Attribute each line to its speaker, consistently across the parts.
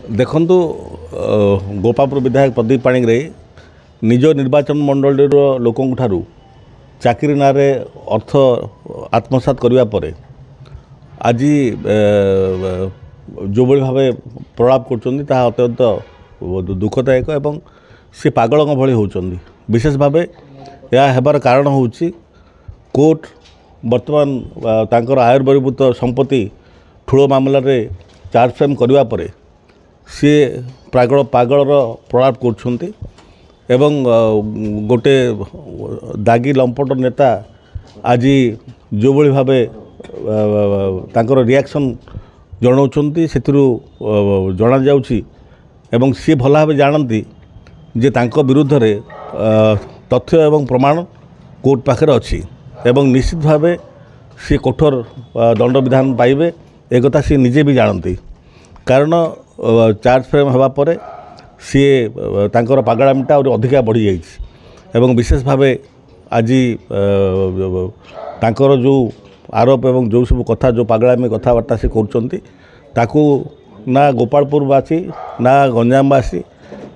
Speaker 1: देखु गोपापुर विधायक प्रदीप पाणिग्राही निज निर्वाचन मंडल लोक चाकरी ना अर्थ आत्मसात करने पर आज जो भाव प्रलाप कर अत्यंत दुखदायक एवं सी पागल भली होती विशेष भाव यह हेबार कारण हूँ कोर्ट वर्तमान तांकर आयर बहिर्भूत संपत्ति ठूल मामलें चार्ज फ्रेम करने पर सी पागल पागलर प्रलाप कर गोटे दागी लंपट नेता आज जो भाव तांकर रिएक्शन जनाऊँच से जना जाउछि एवं सी भल भाव जानती जे तांको विरुद्ध रे तथ्य एवं प्रमाण कोर्ट पाखे अच्छी एवं निश्चित भाव सी कठोर दंड विधान पाइबे एक सी निजे भी जानती कारण चार्ज फ्रेम होगा पर सी तांकर पागलामीटा और अधिका बढ़ी जाइए एवं विशेष भाव आज तांकर जो आरोप एवं जो सब कथा जो पागलामी कथबार्ता से करताकू ना गोपालपुरवासी ना गंजामवासी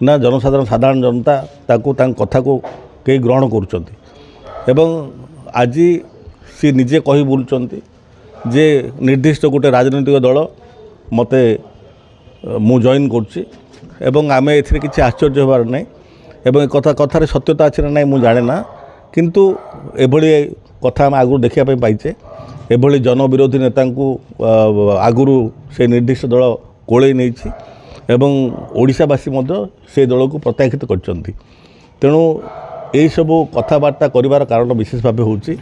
Speaker 1: ना साधारण जनता ताकू कथा को कई ग्रहण कर आज सी निजे कही बुलुचंती जे निर्दिष्ट गोटे राजनैतिक दल मते मु जॉइन करछि एवं आमे एथिरे किछि आश्चर्य होबार नै एवं कथा कथार सत्यता अछि ना मु जाने ना किंतु एभली कथा हम आगु देखिया पे पाइछे एभली जनविरोधी नेता आगुरु से निर्दिष्ट दल कोले नैछि एवं ओडिशावासी मध्य से दल को प्रत्याख्यित करछंती तेणु यही सब कथबार्ता करिवार कारण विशेष भाव होछि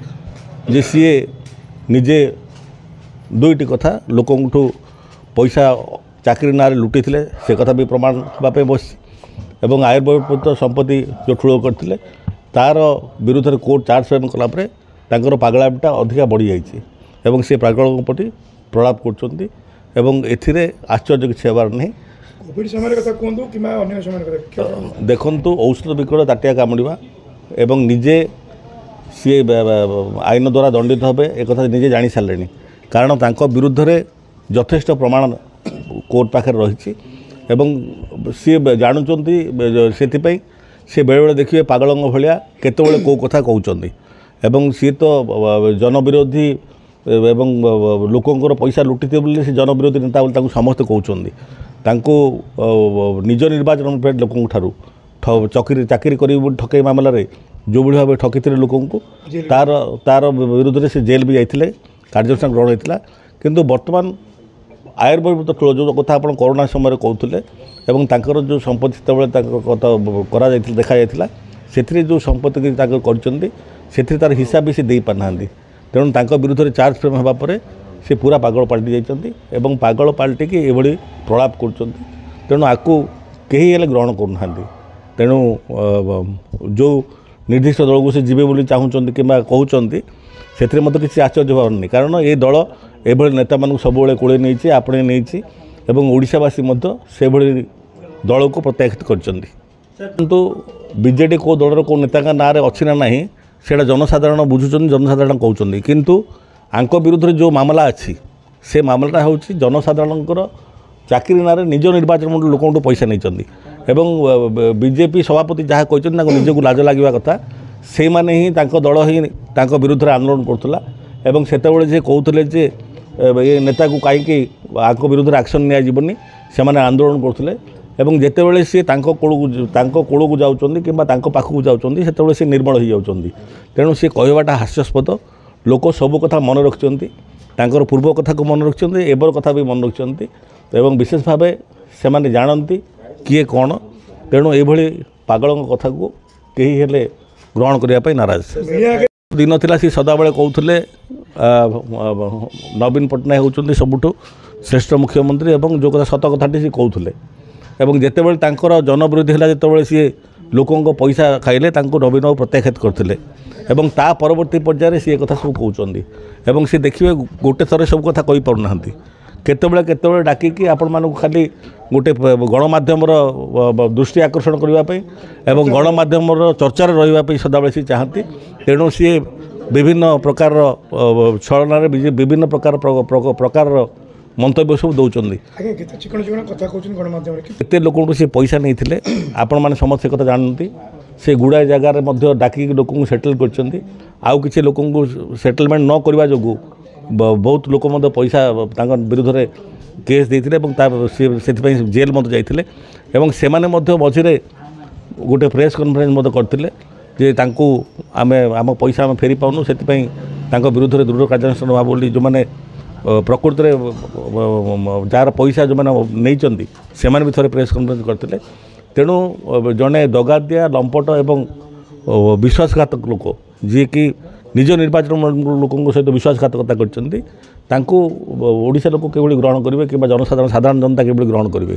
Speaker 1: जे सीए निजे दुईटी कथा लोकठू पैसा चाकरी ना लुटी से कथा भी प्रमाण होगापे बस एवं आय बहिर्भूत संपत्ति जो ठूल करते तार विरुद्ध में कोर्ट चार्ज फ्रेम कलापर तांकर पागलामीटा अधिका बढ़ी जाइए से पागल प्रति प्रलाप कर आश्चर्य किसी होबार नहीं
Speaker 2: कोविड समय कथा कहतु कि अन्य समय
Speaker 1: देखु औषध विक्रय ताटिया कामुड़ा एवं निजे सी आईन द्वारा दंडित हे एक निजे जानी सारे कारण तांको विरुद्ध रे यथेष्ट प्रमाण कोर्ट पाखे रही सी जानुंट से सी बेले बेले देखिए पागल भाया केतबेले कौ कथा कहते एवं सी तो जनविरोधी एवं लोकंर पैसा लुटी बोली से जनविरोधी नेता बोली समस्ते कहते निज निर्वाचन लोक चाकरी कर ठकई मामलें जो भाव ठकी लोक तार तार विरुद्ध से जेल भी जाते कार्यानुष्ठान ग्रहण होता किंतु वर्तमान आयर बहिर्भूत ठूल जो कथा आप कोरोना समय कहते और जो संपत्ति करा देखा जाता से जो संपत्ति कर तार हिसाब भी से दे पारना तेणु विरुद्ध में चार्ज फ्रेम होगा पर से पूरा पागल पलटि जाइए पागल पलटि कि ये प्रलाप कर तेणु आपको कहीं हेल्ले ग्रहण करना तेणु जो निर्दिष्ट दल को से जीवे बोली चाहूँगी कि कहते से मत किसी आश्चर्य होबार नहीं कारण ये दल एभली नेता मानू सब कोड़े नहीं आपणे नहीं ओडिशावासी से दल को प्रत्याख्यित करंतु बीजेडी को दलर को नेता ना अच्छी ना ना से जनसाधारण बुझुं जनसाधारण कहते किंतु आंक विरुद्ध जो मामला अच्छी से मामलाटा हूँ जनसाधारण चाकरी ना निज निर्वाचन मंडल लोक पैसा नहीं बीजेपी सभापति जहाँ कहते निजक लाज लगे कथा से माने ही दल ही विरुद्ध आंदोलन करुला से कहते ये नेता को कहीं आंक विरुद्ध एक्शन निजी से आंदोलन करते जितेबाला सी कोड़ को जाऊँच कि पाखक जाऊँच से सी निर्मल हो जाती तेणु सी कहवाटा हास्यास्पद लोक सब कथा मन रखिंट पूर्व कथा को मन रखिंट एबर कथा भी मन रखिंट विशेष भाव से जानती किए कौन तेणु ये पागल कथा को कहीं हेले ग्रहण करने नाराज दिन थिला सी सदाबले कहते नवीन पट्टनायक होउछन्ती सबुठु श्रेष्ठ मुख्यमंत्री एवं जो कथा सत कथाटी सी कहते जितेबाला तांकर जनविरोधी है जितेबाला सी लोकों पैसा खाइले नवीन प्रत्याख्यात करते ता परवर्ती पर्यायर सी कथा सब कहते सी देखिए गोटे थर सब कथा कही पारना केतबेले डाकिकी आपण मानू खाली गोटे गणमाध्यम दृष्टि आकर्षण करने एवं गणमाध्यम चर्चार रही सदाबले सी चाहती तेणु सी विभिन्न प्रकार छलना विभिन्न प्रकार ମନ୍ତବ୍ୟ ସବୁ ଦେଉଛନ୍ତି।
Speaker 2: ଆଜ୍ଞା କେତେ ଚିକଣ ଚିକଣ କଥା କହୁଛନ୍ତି ଗଣମାଧ୍ୟମରେ
Speaker 1: କେତେ ଲୋକଙ୍କୁ ସେ ପଇସା ନେଇଥିଲେ ଆପଣମାନେ ସମସ୍ତେ କଥା ଜାଣନ୍ତି। ସେ ଗୁଡ଼ାଏ ଜାଗାରେ ମଧ୍ୟ ଡାକିକି ଲୋକଙ୍କୁ ସେଟଲ୍ କରିଛନ୍ତି। ଆଉ କିଛି ଲୋକଙ୍କୁ ସେଟଲମେଣ୍ଟ ନ କରିବା ଯୋଗୁଁ ବହୁତ ଲୋକ ମଧ୍ୟ ପଇସା ତାଙ୍କ ବିରୁଦ୍ଧରେ କେସ୍ ଦେଇଥିଲେ ଏବଂ ସେଥିପାଇଁ ଜେଲ୍ ମଧ୍ୟ ଯାଇଥିଲେ ଏବଂ ସେମାନେ ମଧ୍ୟ ମଝିରେ ଗୋଟେ ପ୍ରେସ୍ କନଫରେନ୍ସ ମଧ୍ୟ କରିଥିଲେ ଯେ ତାଙ୍କୁ ଆମ ପଇସା ଆମେ ଫେରି ପାଉନୁ, ସେଥିପାଇଁ ତାଙ୍କ ବିରୁଦ୍ଧରେ ଦୃଢ଼ କାର୍ଯ୍ୟାନୁଷ୍ଠାନ ନେବା ବୋଲି ଯେଉଁମାନେ ପ୍ରକୃତରେ ଯାହାର ପଇସା ଯେଉଁମାନେ ନେଇଛନ୍ତି ସେମାନେ ବି ଥରେ ପ୍ରେସ୍ କନଫରେନ୍ସ କରିଥିଲେ। ତେଣୁ ଜଣେ ଦଗାଦିଆ ଲମ୍ପଟ ଏବଂ ବିଶ୍ୱାସଘାତକ ଲୋକ ଯିଏକି ନିଜ ନିର୍ବାଚନ ଲୋକଙ୍କ ସହିତ ବିଶ୍ୱାସଘାତକତା କରିଛନ୍ତି ତାଙ୍କୁ ଓଡ଼ିଶା ଲୋକ କିଭଳି ଗ୍ରହଣ କରିବେ କିମ୍ବା ସାଧାରଣ ଜନତା କିଭଳି ଗ୍ରହଣ କରିବେ।